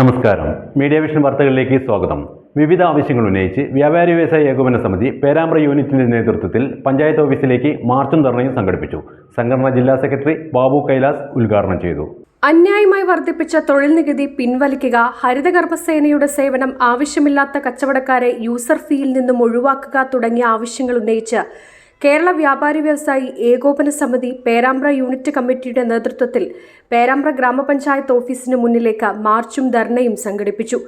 നമസ്കാരം. Media vision വാർത്തകളിലേക്ക് സ്വാഗതം. വിവിധ ആവശ്യങ്ങൾ ഉന്നയിച്ച് വ്യാപാരി വ്യവസായ ഏകോപന സമിതി പേരാമ്പ്ര യൂണിറ്റിന്റെ നേതൃത്വത്തിൽ പഞ്ചായത്ത് ഓഫീസിലേക്ക് മാർച്ചും ധർണയും സംഘടിപ്പിച്ചു. സംഘടനാ ജില്ലാ സെക്രട്ടറി ബാബു കൈലാസ് ഉദ്ഘാടനം ചെയ്തു. അന്യായമായി വർദ്ധിപ്പിച്ച തൊഴിൽ നികുതി പിൻവലിക്കുക, ഹരിതകർമ്മസേനയുടെ സേവനം ആവശ്യമില്ലാത്ത കച്ചവടക്കാരെ യൂസർ ഫീയിൽ നിന്നും ഒഴിവാക്കുക തുടങ്ങിയ ആവശ്യങ്ങൾ ഉന്നയിച്ച് കേരള വ്യാപാരി വ്യവസായി ഏകോപന സമിതി പേരാമ്പ്ര യൂണിറ്റ് കമ്മിറ്റിയുടെ നേതൃത്വത്തിൽ പേരാമ്പ്ര ഗ്രാമപഞ്ചായത്ത് ഓഫീസിന് മുന്നിലേക്ക് മാർച്ചും ധർണയും സംഘടിപ്പിച്ചു.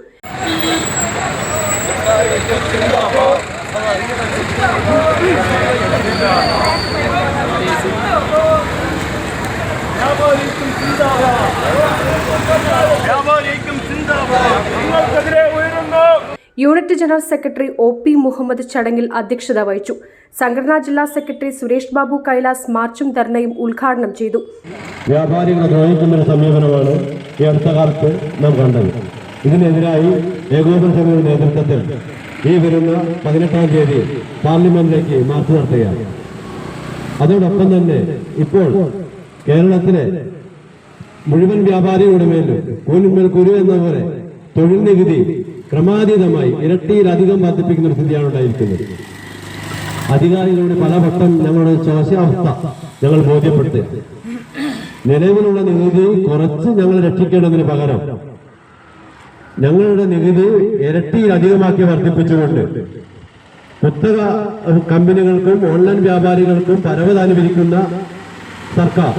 Unit general secretary OP Muhammad ചടങ്ങിൽ അധ്യക്ഷത വഹിച്ചു. സംഘടനാ ജില്ലാ സെക്രട്ടറി സുരേഷ് ബാബു കൈലാസ് മാർച്ചും ധർണയും ഉദ്ഘാടനം ചെയ്തു. വ്യാപാരികളെ ദ്രോഹിക്കുന്ന ഒരു സമീപനമാണ് ഈ അടുത്ത കാലത്ത് നാം കണ്ടത്. ഇതിനെതിരായി ഏകോപന സമിതിയുടെ നേതൃത്വത്തിൽ ഈ വരുന്ന 18-ാം തീയതി പാർലമെന്റിലേക്ക് മാർച്ച് നടത്തുകയാണ്. അതോടൊപ്പം തന്നെ ഇപ്പോൾ കേരളത്തിലെ മുഴുവൻ വ്യാപാരികളുടെ മേലും കൂലിന്മേൽ കുരു എന്ന പോലെ തൊഴിൽ നികുതി ക്രമാതീതമായി ഇരട്ടിയിലധികം വർദ്ധിപ്പിക്കുന്ന ഒരു സ്ഥിതിയാണ് ഉണ്ടായിരിക്കുന്നത്. അധികാരികളുടെ പലവട്ടം ഞങ്ങളുടെ ശോശാവസ്ഥ ഞങ്ങൾ ബോധ്യപ്പെടുത്തി. നിലവിലുള്ള നികുതി കുറച്ച് ഞങ്ങൾ രക്ഷിക്കേണ്ടതിന് പകരം ഞങ്ങളുടെ നികുതി ഇരട്ടിയിലധികമാക്കി വർദ്ധിപ്പിച്ചുകൊണ്ട് കുത്തക കമ്പനികൾക്കും ഓൺലൈൻ വ്യാപാരികൾക്കും പരവത് അനുവദിക്കുന്ന സർക്കാർ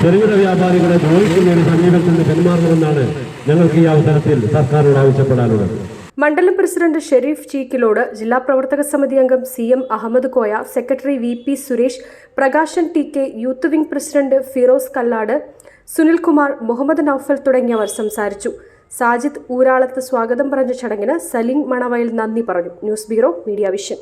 ചെറുകിട വ്യാപാരികളെ ദ്രോഹിക്കുന്ന ഒരു സമീപനത്തിൽ നിന്ന് പെരുമാറണമെന്നാണ് ഞങ്ങൾക്ക് ഈ അവസരത്തിൽ സർക്കാരിനോട് ആവശ്യപ്പെടാനുള്ളത്. മണ്ഡലം പ്രസിഡന്റ് ഷെരീഫ് ചീക്കിലോട്, ജില്ലാ പ്രവർത്തക സമിതി അംഗം CM Ahammed Koya, secretary VP Suresh, Prakashan TK, youth wing president Firoz Kallad, Sunilkumar, Muhammad Noufal തുടങ്ങിയവർ സംസാരിച്ചു. സാജിദ് ഊരാളത്ത് സ്വാഗതം പറഞ്ഞ ചടങ്ങിന് സലീം മണവയൽ നന്ദി പറഞ്ഞു. News bureau, media vision.